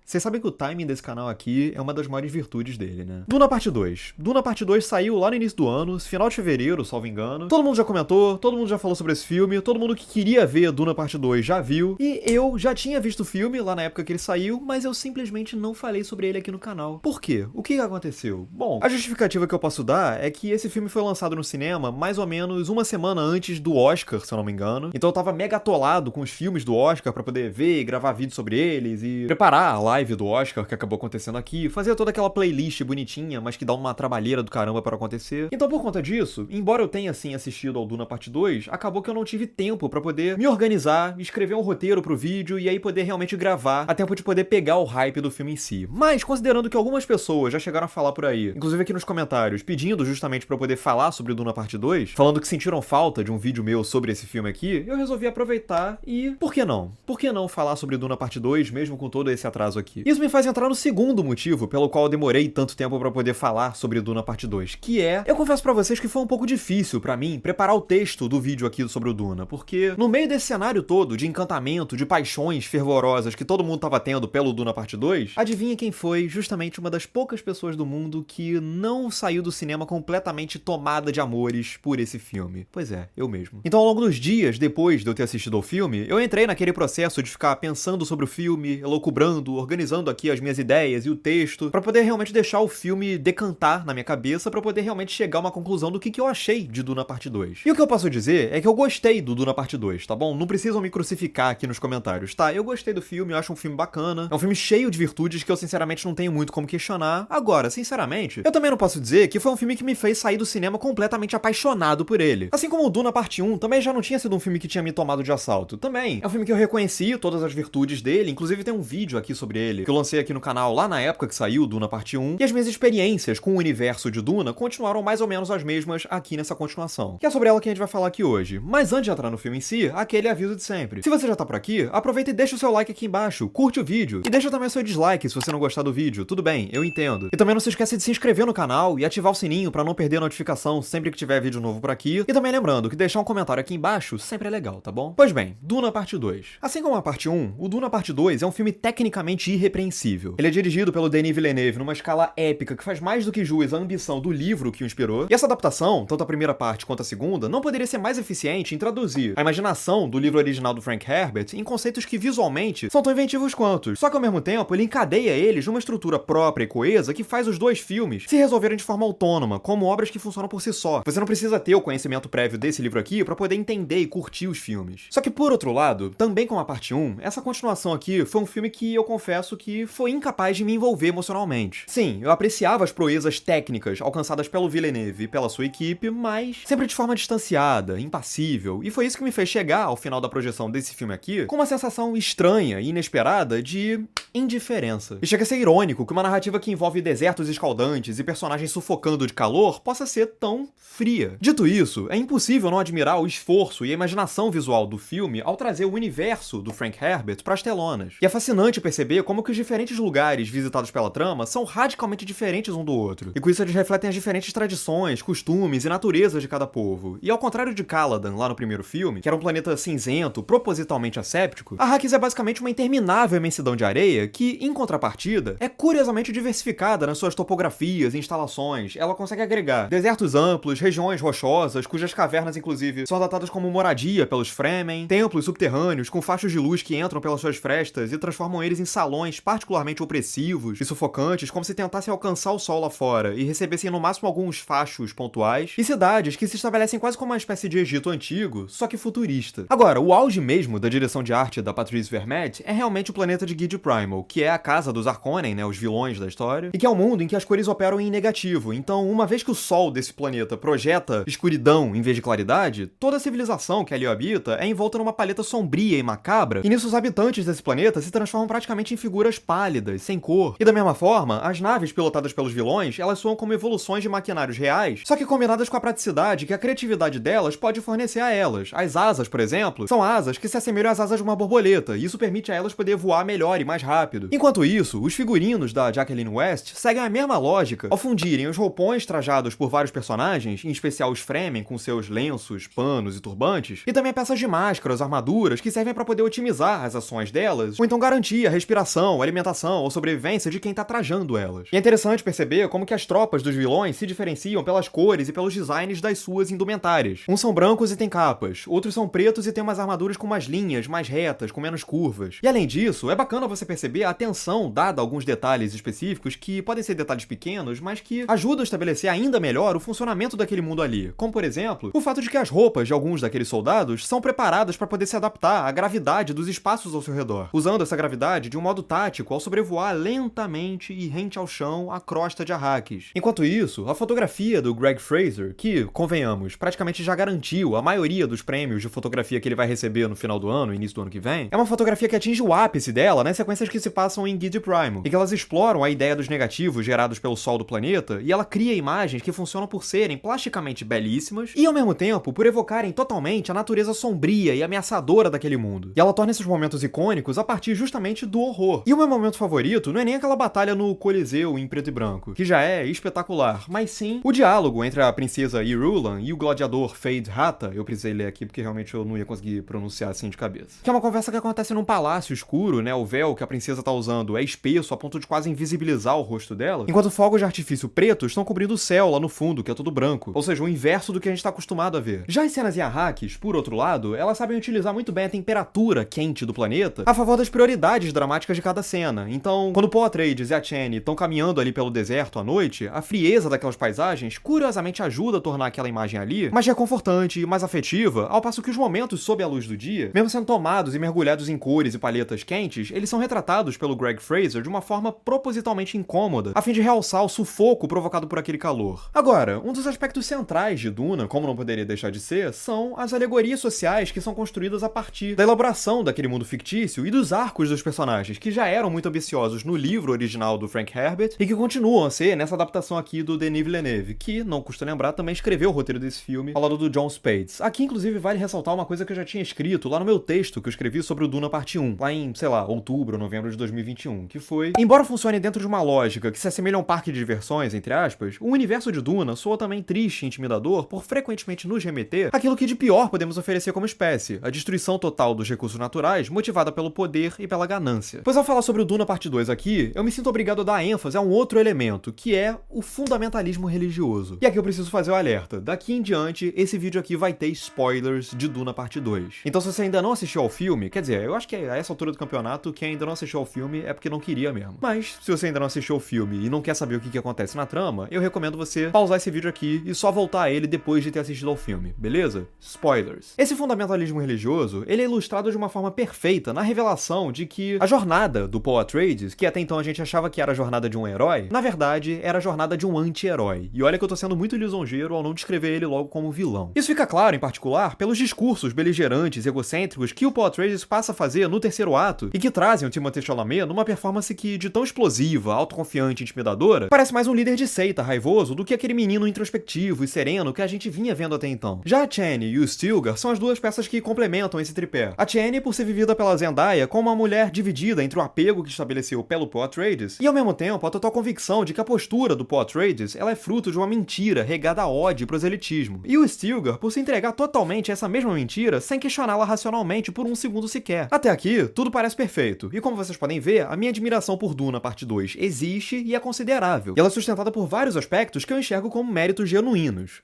Vocês sabem que o timing desse canal aqui é uma das maiores virtudes dele, né? Duna Parte 2. Duna Parte 2 saiu lá no início do ano, final de fevereiro, salvo engano. Todo mundo já comentou, todo mundo já falou sobre esse filme, todo mundo que queria ver Duna Parte 2 já viu. E eu já tinha visto o filme lá na época que ele saiu, mas eu simplesmente não falei sobre ele aqui no canal. Por quê? O que aconteceu? Bom, a justificativa que eu posso dar é que esse filme foi lançado no cinema mais ou menos uma semana antes do Oscar, se eu não me engano. Então eu tava mega atolado com os filmes do Oscar pra poder ver e gravar vídeo sobre eles e preparar a live do Oscar que acabou acontecendo aqui, fazer toda aquela playlist bonitinha, mas que dá uma trabalheira do caramba para acontecer. Então por conta disso, embora eu tenha assim assistido ao Duna Parte 2, acabou que eu não tive tempo pra poder me organizar, escrever um roteiro pro vídeo e aí poder realmente gravar, a tempo de poder pegar o hype do filme em si. Mas considerando que algumas pessoas já chegaram a falar por aí, inclusive aqui nos comentários, pedindo justamente pra eu poder falar sobre o Duna Parte 2, falando que sentiram falta de um vídeo meu sobre esse filme aqui, eu resolvi aproveitar e por que não? Por que não falar sobre Duna Parte 2 mesmo com todo esse atraso aqui? Isso me faz entrar no segundo motivo pelo qual eu demorei tanto tempo pra poder falar sobre Duna Parte 2, que é, eu confesso pra vocês que foi um pouco difícil pra mim preparar o texto do vídeo aqui sobre o Duna, porque no meio desse cenário todo de encantamento, de paixões fervorosas que todo mundo tava tendo pelo Duna Parte 2, adivinha quem foi justamente uma das poucas pessoas do mundo que não saiu do cinema completamente tomada de amores por esse filme? Pois é, eu mesmo. Então ao longo dos dias depois de eu ter assistido ao filme, eu entrei naquele processo de ficar pensando sobre o filme, elucubrando, organizando aqui as minhas ideias e o texto, pra poder realmente deixar o filme decantar na minha cabeça, pra poder realmente chegar a uma conclusão do que eu achei de Duna Parte 2. E o que eu posso dizer é que eu gostei do Duna Parte 2, tá bom? Não precisam me crucificar aqui nos comentários, tá? Eu gostei do filme, eu acho um filme bacana, é um filme cheio de virtudes que eu sinceramente não tenho muito como questionar. Agora, sinceramente, eu também não posso dizer que foi um filme que me fez sair do cinema completamente apaixonado por ele. Assim como o Duna Parte 1 também já não tinha sido um filme que tinha me tomado de assalto. Também é um filme que eu reconheci todas as virtudes dele, inclusive tem um vídeo aqui sobre ele, que eu lancei aqui no canal lá na época que saiu Duna Parte 1, e as minhas experiências com o universo de Duna continuaram mais ou menos as mesmas aqui nessa continuação, que é sobre ela que a gente vai falar aqui hoje. Mas antes de entrar no filme em si, aquele aviso de sempre. Se você já tá por aqui, aproveita e deixa o seu like aqui embaixo, curte o vídeo, e deixa também o seu dislike se você não gostar do vídeo, tudo bem, eu entendo. E também não se esqueça de se inscrever no canal e ativar o sininho pra não perder a notificação sempre que tiver vídeo novo por aqui, e também lembrando que deixar um comentário aqui embaixo sempre é legal, tá bom? Pois bem, Duna Parte 2. Assim como a Parte 1, o Duna Parte 2 é um filme tecnicamente irrepreensível. Ele é dirigido pelo Denis Villeneuve numa escala épica que faz mais do que jus à ambição do livro que o inspirou, e essa adaptação, tanto a primeira parte quanto a segunda, não poderia ser mais eficiente em traduzir a imaginação do livro original do Frank Herbert em conceitos que visualmente são tão inventivos quanto, só que ao mesmo tempo ele encadeia eles numa estrutura própria e coesa que faz os dois filmes se resolverem de forma autônoma, como obras que funcionam por si só. Você não precisa ter o conhecimento prévio desse livro aqui pra poder entender e curtir os filmes. Só que por outro lado, também com a Parte 1, essa continuação aqui foi um filme que eu confesso que foi incapaz de me envolver emocionalmente. Sim, eu apreciava as proezas técnicas alcançadas pelo Villeneuve e pela sua equipe, mas sempre de forma distanciada, impassível, e foi isso que me fez chegar ao final da projeção desse filme aqui com uma sensação estranha e inesperada de indiferença. E chega a ser irônico que uma narrativa que envolve desertos escaldantes e personagens sufocando de calor possa ser tão fria. Dito isso, é impossível não admirar o esforço e a imaginação visual do filme ao trazer o universo do Frank Herbert pras telonas. E é fascinante perceber como que os diferentes lugares visitados pela trama são radicalmente diferentes um do outro. E com isso eles refletem as diferentes tradições, costumes e naturezas de cada povo. E ao contrário de Caladan, lá no primeiro filme, que era um planeta cinzento, propositalmente asséptico, Arrakis é basicamente uma interminável imensidão de areia que, em contrapartida, é curiosamente diversificada nas suas topografias e instalações. Ela consegue agregar desertos amplos, regiões rochosas, cujas cavernas, inclusive, são datadas como moradia pelos Fremen, templos subterrâneos com fachos de luz que entram pelas suas frestas e transformam eles em salões particularmente opressivos e sufocantes, como se tentassem alcançar o sol lá fora e recebessem no máximo alguns fachos pontuais, e cidades que se estabelecem quase como uma espécie de Egito antigo, só que futurista. Agora, o auge mesmo da direção de arte da Patrice Vermette é realmente o planeta de Gide Primal, que é a casa dos Harkonnen, né, os vilões da história, e que é um mundo em que as cores operam em negativo. Então, uma vez que o sol desse planeta projeta escuridão em vez de claridade, toda a civilização que ali habita é envolta numa paleta sombria e macabra, e nisso os habitantes desse planeta se transformam praticamente em figuras pálidas, sem cor. E da mesma forma, as naves pilotadas pelos vilões, elas soam como evoluções de maquinários reais, só que combinadas com a praticidade que a criatividade delas pode fornecer a elas. As asas, por exemplo, são asas que se assemelham às asas de uma borboleta, e isso permite a elas poder voar melhor e mais rápido rápido. Enquanto isso, os figurinos da Jacqueline West seguem a mesma lógica ao fundirem os roupões trajados por vários personagens, em especial os Fremen com seus lenços, panos e turbantes, e também peças de máscaras, armaduras que servem para poder otimizar as ações delas, ou então garantir a respiração, alimentação ou sobrevivência de quem tá trajando elas. E é interessante perceber como que as tropas dos vilões se diferenciam pelas cores e pelos designs das suas indumentárias. Uns são brancos e têm capas, outros são pretos e têm umas armaduras com umas linhas mais retas, com menos curvas. E além disso, é bacana você perceber a atenção dada a alguns detalhes específicos que podem ser detalhes pequenos, mas que ajudam a estabelecer ainda melhor o funcionamento daquele mundo ali. Como, por exemplo, o fato de que as roupas de alguns daqueles soldados são preparadas para poder se adaptar à gravidade dos espaços ao seu redor, usando essa gravidade de um modo tático ao sobrevoar lentamente e rente ao chão a crosta de Arrakis. Enquanto isso, a fotografia do Greg Fraser, que, convenhamos, praticamente já garantiu a maioria dos prêmios de fotografia que ele vai receber no final do ano, início do ano que vem, é uma fotografia que atinge o ápice dela nas sequências que se passam em Gide Primal, e que elas exploram a ideia dos negativos gerados pelo sol do planeta, e ela cria imagens que funcionam por serem plasticamente belíssimas e, ao mesmo tempo, por evocarem totalmente a natureza sombria e ameaçadora daquele mundo. E ela torna esses momentos icônicos a partir justamente do horror. E o meu momento favorito não é nem aquela batalha no Coliseu em preto e branco, que já é espetacular, mas sim o diálogo entre a princesa Irulan e o gladiador Fade Hata, eu precisei ler aqui porque realmente eu não ia conseguir pronunciar assim de cabeça. Que é uma conversa que acontece num palácio escuro, né? O véu que a princesa tá usando é espesso a ponto de quase invisibilizar o rosto dela, enquanto fogos de artifício pretos estão cobrindo o céu lá no fundo, que é tudo branco. Ou seja, o inverso do que a gente tá acostumado a ver. Já as cenas em Arrakis, por outro lado, elas sabem utilizar muito bem a temperatura quente do planeta a favor das prioridades dramáticas de cada cena. Então, quando Paul Atreides e a Chani estão caminhando ali pelo deserto à noite, a frieza daquelas paisagens curiosamente ajuda a tornar aquela imagem ali mais reconfortante e mais afetiva, ao passo que os momentos sob a luz do dia, mesmo sendo tomados e mergulhados em cores e paletas quentes, eles são retratados pelo Greg Fraser de uma forma propositalmente incômoda, a fim de realçar o sufoco provocado por aquele calor. Agora, um dos aspectos centrais de Duna, como não poderia deixar de ser, são as alegorias sociais que são construídas a partir da elaboração daquele mundo fictício e dos arcos dos personagens, que já eram muito ambiciosos no livro original do Frank Herbert e que continuam a ser nessa adaptação aqui do Denis Villeneuve, que, não custa lembrar, também escreveu o roteiro desse filme ao lado do John Spates. Aqui, inclusive, vale ressaltar uma coisa que eu já tinha escrito lá no meu texto que eu escrevi sobre o Duna Parte 1, lá em, sei lá, outubro ou novembro de 2021, que foi: embora funcione dentro de uma lógica que se assemelha a um parque de diversões, entre aspas, o universo de Duna soa também triste e intimidador por frequentemente nos remeter àquilo que de pior podemos oferecer como espécie, a destruição total dos recursos naturais motivada pelo poder e pela ganância. Pois ao falar sobre o Duna Parte 2 aqui, eu me sinto obrigado a dar ênfase a um outro elemento, que é o fundamentalismo religioso. E aqui eu preciso fazer o alerta: daqui em diante, esse vídeo aqui vai ter spoilers de Duna Parte 2. Então se você ainda não assistiu ao filme, quer dizer, eu acho que a essa altura do campeonato, quem ainda não assistiu ao filme é porque não queria mesmo. Mas, se você ainda não assistiu ao filme e não quer saber o que acontece na trama, eu recomendo você pausar esse vídeo aqui e só voltar a ele depois de ter assistido ao filme, beleza? Spoilers. Esse fundamentalismo religioso, ele é ilustrado de uma forma perfeita na revelação de que a jornada do Paul Atreides, que até então a gente achava que era a jornada de um herói, na verdade era a jornada de um anti-herói. E olha que eu tô sendo muito lisonjeiro ao não descrever ele logo como vilão. Isso fica claro, em particular, pelos discursos beligerantes e egocêntricos que o Paul Atreides passa a fazer no terceiro ato e que trazem o Timothée Chalamet numa performance que, de tão explosiva, autoconfiante e intimidadora, parece mais um líder de seita raivoso do que aquele menino introspectivo e sereno que a gente vinha vendo até então. Já a Chani e o Stilgar são as duas peças que complementam esse tripé. A Chani por ser vivida pela Zendaya como uma mulher dividida entre o apego que estabeleceu pelo Paul Atreides e, ao mesmo tempo, a total convicção de que a postura do Paul Atreides ela é fruto de uma mentira regada a ódio e proselitismo. E o Stilgar por se entregar totalmente a essa mesma mentira sem questioná-la racionalmente por um segundo sequer. Até aqui, tudo parece perfeito. E como vocês podem ver, a minha admiração por Duna Parte 2 existe e é considerável. E ela é sustentada por vários aspectos que eu enxergo como méritos genuínos.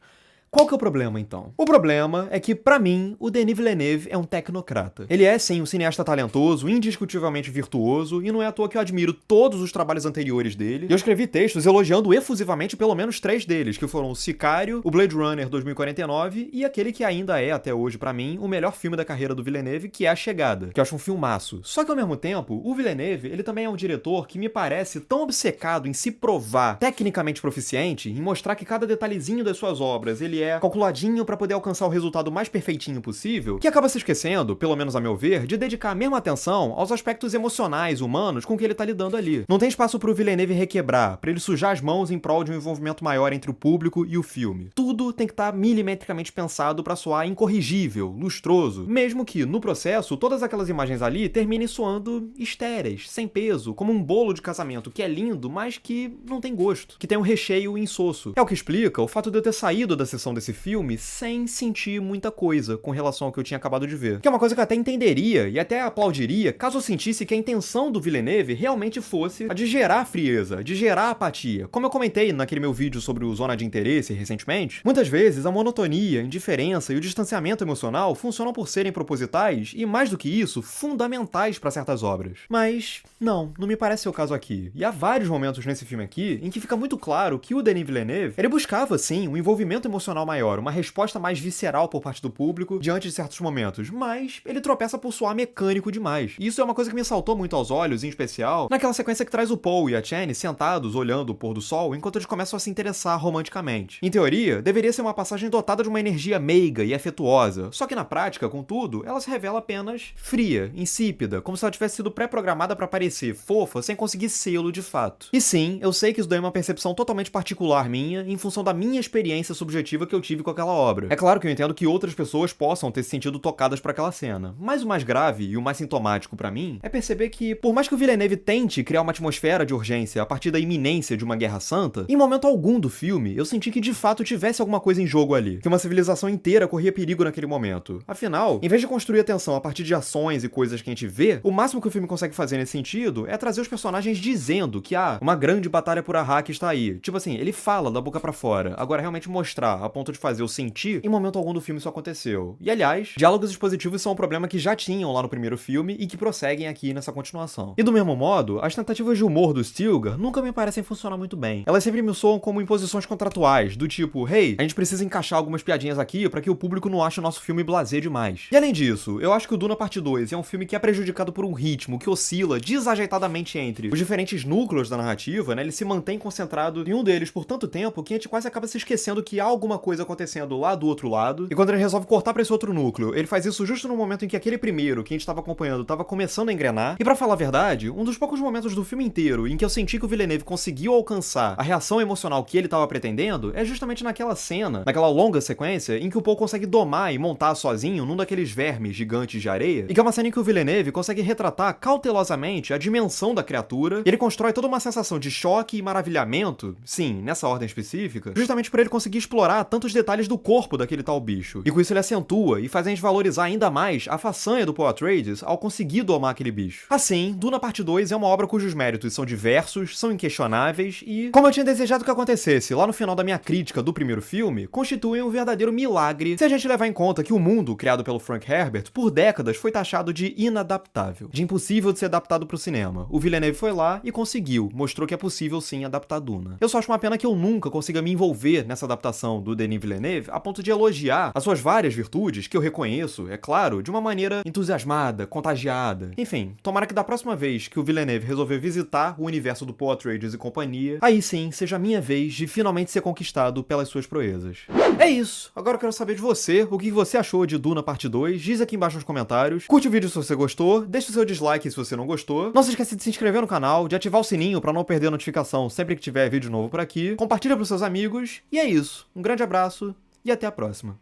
Qual que é o problema, então? O problema é que, pra mim, o Denis Villeneuve é um tecnocrata. Ele é, sim, um cineasta talentoso, indiscutivelmente virtuoso, e não é à toa que eu admiro todos os trabalhos anteriores dele. E eu escrevi textos elogiando efusivamente pelo menos 3 deles, que foram o Sicário, o Blade Runner 2049 e aquele que ainda é, até hoje, pra mim, o melhor filme da carreira do Villeneuve, que é A Chegada, que eu acho um filmaço. Só que, ao mesmo tempo, o Villeneuve, ele também é um diretor que me parece tão obcecado em se provar tecnicamente proficiente, em mostrar que cada detalhezinho das suas obras, ele é calculadinho pra poder alcançar o resultado mais perfeitinho possível, que acaba se esquecendo, pelo menos a meu ver, de dedicar a mesma atenção aos aspectos emocionais, humanos, com que ele tá lidando ali. Não tem espaço pro Villeneuve requebrar, pra ele sujar as mãos em prol de um envolvimento maior entre o público e o filme. Tudo tem que estar milimetricamente pensado pra soar incorrigível, lustroso, mesmo que, no processo, todas aquelas imagens ali terminem soando estéreis, sem peso, como um bolo de casamento que é lindo, mas que não tem gosto, que tem um recheio insosso. É o que explica o fato de eu ter saído da sessão desse filme sem sentir muita coisa com relação ao que eu tinha acabado de ver. Que é uma coisa que eu até entenderia e até aplaudiria caso eu sentisse que a intenção do Villeneuve realmente fosse a de gerar frieza, de gerar apatia. Como eu comentei naquele meu vídeo sobre o Zona de Interesse recentemente, muitas vezes a monotonia, a indiferença e o distanciamento emocional funcionam por serem propositais e, mais do que isso, fundamentais para certas obras. Mas não me parece ser o caso aqui. E há vários momentos nesse filme aqui em que fica muito claro que o Denis Villeneuve, ele buscava, sim, um envolvimento emocional maior, uma resposta mais visceral por parte do público diante de certos momentos, mas ele tropeça por soar mecânico demais. E isso é uma coisa que me saltou muito aos olhos, em especial, naquela sequência que traz o Paul e a Chani sentados olhando o pôr do sol enquanto eles começam a se interessar romanticamente. Em teoria, deveria ser uma passagem dotada de uma energia meiga e afetuosa, só que na prática, contudo, ela se revela apenas fria, insípida, como se ela tivesse sido pré-programada para parecer fofa sem conseguir sê-lo de fato. E sim, eu sei que isso daí é uma percepção totalmente particular minha, em função da minha experiência subjetiva que eu tive com aquela obra. É claro que eu entendo que outras pessoas possam ter se sentido tocadas por aquela cena, mas o mais grave e o mais sintomático pra mim é perceber que, por mais que o Villeneuve tente criar uma atmosfera de urgência a partir da iminência de uma guerra santa, em momento algum do filme eu senti que de fato tivesse alguma coisa em jogo ali, que uma civilização inteira corria perigo naquele momento. Afinal, em vez de construir a tensão a partir de ações e coisas que a gente vê, o máximo que o filme consegue fazer nesse sentido é trazer os personagens dizendo que uma grande batalha por Arrak está aí. Tipo assim, ele fala da boca pra fora. Agora, realmente mostrar a ponto de fazer eu sentir, em momento algum do filme isso aconteceu. E aliás, diálogos expositivos são um problema que já tinham lá no primeiro filme e que prosseguem aqui nessa continuação. E do mesmo modo, as tentativas de humor do Stilgar nunca me parecem funcionar muito bem. Elas sempre me soam como imposições contratuais, do tipo, hey, a gente precisa encaixar algumas piadinhas aqui pra que o público não ache o nosso filme blasé demais. E além disso, eu acho que o Duna Parte 2 é um filme que é prejudicado por um ritmo que oscila desajeitadamente entre os diferentes núcleos da narrativa, né? Ele se mantém concentrado em um deles por tanto tempo que a gente quase acaba se esquecendo que há alguma coisa acontecendo lá do outro lado, e quando ele resolve cortar pra esse outro núcleo, ele faz isso justo no momento em que aquele primeiro que a gente tava acompanhando tava começando a engrenar. E pra falar a verdade, um dos poucos momentos do filme inteiro em que eu senti que o Villeneuve conseguiu alcançar a reação emocional que ele tava pretendendo é justamente naquela cena, naquela longa sequência em que o Paul consegue domar e montar sozinho num daqueles vermes gigantes de areia, e que é uma cena em que o Villeneuve consegue retratar cautelosamente a dimensão da criatura, e ele constrói toda uma sensação de choque e maravilhamento, sim, nessa ordem específica, justamente pra ele conseguir explorar tantos detalhes do corpo daquele tal bicho. E com isso ele acentua e faz a gente valorizar ainda mais a façanha do Paul Atreides ao conseguir domar aquele bicho. Assim, Duna Parte 2 é uma obra cujos méritos são diversos, são inquestionáveis e, como eu tinha desejado que acontecesse lá no final da minha crítica do primeiro filme, constituem um verdadeiro milagre se a gente levar em conta que o mundo criado pelo Frank Herbert por décadas foi taxado de inadaptável, de impossível de ser adaptado pro cinema. O Villeneuve foi lá e conseguiu, mostrou que é possível sim adaptar Duna. Eu só acho uma pena que eu nunca consiga me envolver nessa adaptação do Denis Villeneuve a ponto de elogiar as suas várias virtudes, que eu reconheço, é claro, de uma maneira entusiasmada, contagiada. Enfim, tomara que da próxima vez que o Villeneuve resolver visitar o universo do Paul Atreides e companhia, aí sim seja a minha vez de finalmente ser conquistado pelas suas proezas. É isso, agora eu quero saber de você, o que você achou de Duna Parte 2, diz aqui embaixo nos comentários, curte o vídeo se você gostou, deixa o seu dislike se você não gostou, não se esqueça de se inscrever no canal, de ativar o sininho pra não perder a notificação sempre que tiver vídeo novo por aqui, compartilha pros seus amigos, e é isso, um grande abraço e até a próxima.